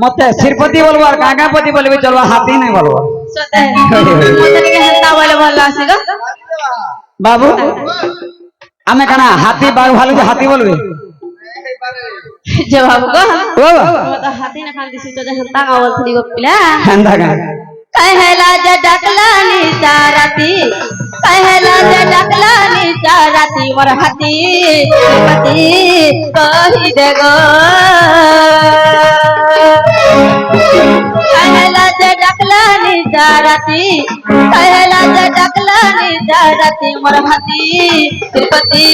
मते श्रीपति बोलबो और काकापति बोलबे चलबो हाथी नहीं बोलबो सते मते के हंता बोले भला आसीगो बाबू आमे कना हाथी बाघ भालू के हाथी बोलबे जवाब को ओ मत हाथी ना खान दिसि तो हंता का बोलथली गो पिला हंदा का कहला जे डकला नी साराती कहला जे डकला नी साराती मोर हाथी पति कहि देगो कहला जे डकला नी साराती कहला जे डकला नी साराती मोर हाथी पति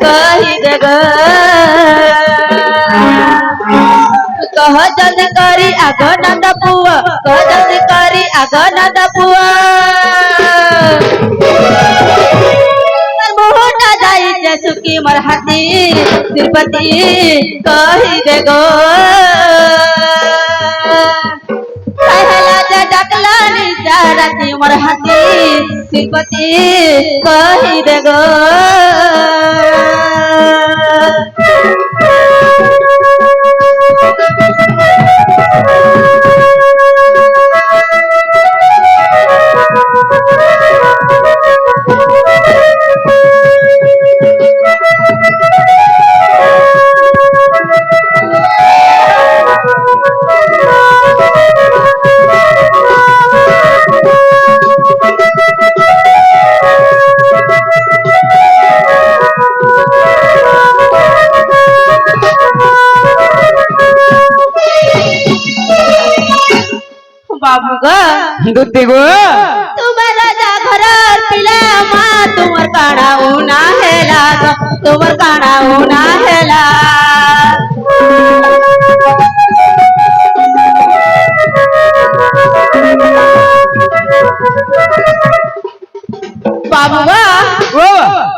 कहि देगो कह जद करी आग नंद पुआ कह जद करी आग नंद पुआ मोहटा जाई जे सुकी मोर हाथी श्रीपति कहि देगो कहला जे डकला नी साराती मोर हाथी श्रीपति कहि देगो बाबू गो दुत्ती गो तुम्हार राजा घर पिला माँ तुमर काना उना हेला तुमर काना उना हेला बाबू गो ओ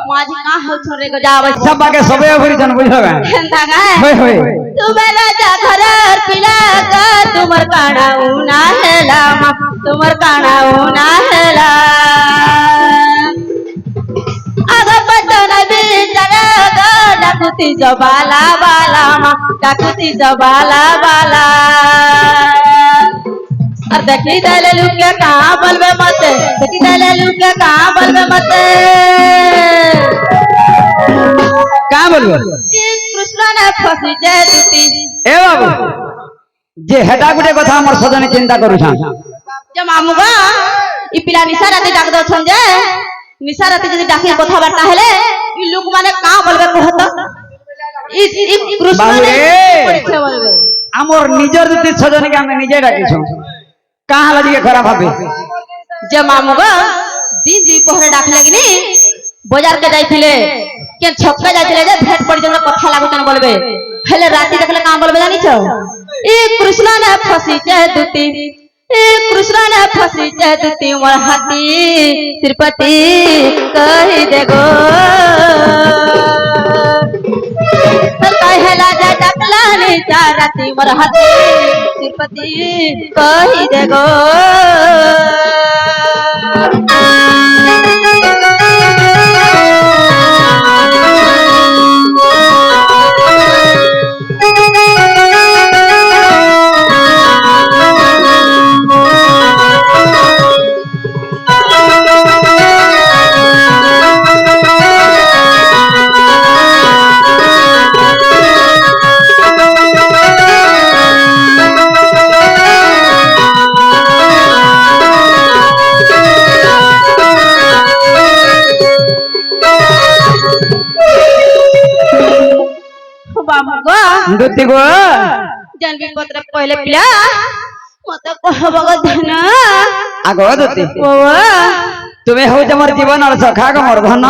माजी का हो छोरे को जावे सब बाके सबे भरी जन बुझलगा हेंदा गा होय होय तुम्हार राजा घर पिला का तुमर काना उना हेला माँ तुमर काना उना हेला आगा पटन बिचारा गा डाकुती जबाला बाला माँ डाकुती जबाला बाला और देखी दले लुके कहाँ बलबे मते देखी दले लुके कहाँ बलबे मते का बोलबो कृष्ण ने फसी जे दुती ए बाबू जे हेटा गुटे कथा हमर सजने चिंता करू छा जे मामू गो ई पिला निशा राती डाक दो छन जे निशा राती जदी डाकी कथा बार्ता हेले ई लोक माने का बोलबे कहत ई कृष्ण बाबू ने रे परिचय बोलबे हमर निजर दुती सजने के हमें निजे डाकी छौ कहां लगी के खराब भाबे जे मामू गो दिन दी पहरे डाक लगनी बाजार के जाइथिले के छक्का जाइथिले जे भेट पड़ जंग कथा लागुतन बोलबे हेले राती देखले का बोलबे जानि छ ई कृष्ण ने फसी जे दुती ए कृष्ण ने फसी जे दुती मोर हाथी श्रीपति कहि देगो कहला जे डकला नी साराती मोर हाथी श्रीपति कहि देगो बाबू गो दुत्ती गो जानवी पत्र पहले पिला मत कहब गो धन आगो दुत्ती ओ तुम्हें हो जमर जीवन और सखा का मोर धन